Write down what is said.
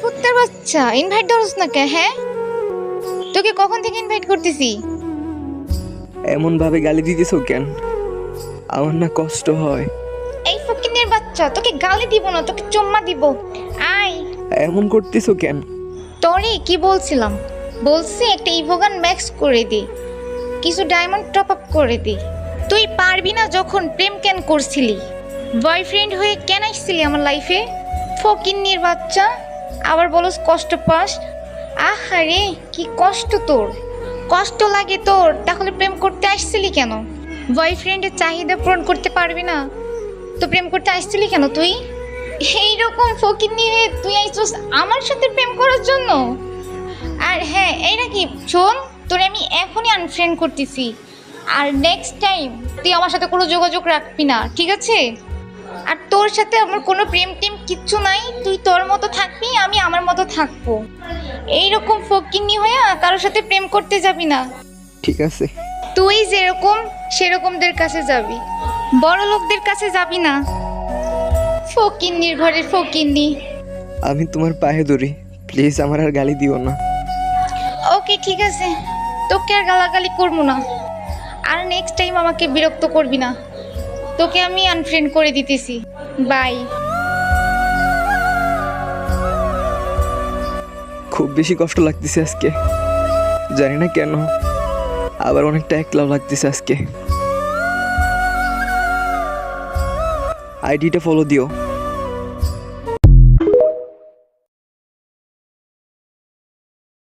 কুত্তার বাচ্চা, ইনভাইট ধরস না কে? হ্যাঁ, তোকে কখন থেকে ইনভাইট করতেছি? এমন ভাবে গালি দিতেছো কেন? আমার না কষ্ট হয়। এই ফকিনের বাচ্চা, তোকে গালি দিব না, তোকে চুম্মা দিব। আয়। এমন করতেছো কেন? তোরে কি বলছিলাম? বলছি একটা ইভোগান ম্যাক্স করে দে, কিছু ডায়মন্ড টপ আপ করে দে। তুই পারবি না যখন প্রেম কেন করছিলি? বয়ফ্রেন্ড হয়ে কেন আসছিলি আমার লাইফে? ফকিন্নির বাচ্চা, আবার বলস কষ্ট পাস। আহারে কি কষ্ট তোর, কষ্ট লাগে তোর, তাহলে প্রেম করতে আসছিলি কেন? বয়ফ্রেন্ডের চাহিদা পূরণ করতে পারবি না তো প্রেম করতে আসছিলি কেন তুই? এইরকম ফকিন্নি হয়ে তুই আইছস আমার সাথে প্রেম করার জন্য? আর হ্যাঁ, এই নাকি শোন, তোরে আমি এখনই আনফ্রেন্ড করতেছি, আর নেক্সট টাইম তুই আমার সাথে কোনো যোগাযোগ রাখবি না, ঠিক আছে? আর তোর সাথে আমার কোনো প্রেম টেম কিচ্ছু নাই, তুই তোর মতো থাকবি, আমি আমার মতো থাকবো। এইরকম ফকিন্নি হয়ে কারোর সাথে প্রেম করতে যাবি না। ঠিক আছে। তুই যেরকম সেরকমদের কাছে যাবি, বড় লোকদের কাছে যাবি না। ফকিন্নির ঘরের ফকিন্নি। আমি তোমার পায়ে ধরি, প্লিজ আমার আর গালি দিও না। ওকে ঠিক আছে, তোকে আর গালাগালি করবো না, আর নেক্সট টাইম আমাকে বিরক্ত করবি না। তোকে আমি আনফ্রেন্ড করে দিতেছি, বাই। খুব বেশি কষ্ট লাগতেছে আজকে, জানি না কেন, আবার অনেকটা একলাও লাগতেছে আজকে। আইডিটা ফলো দিও।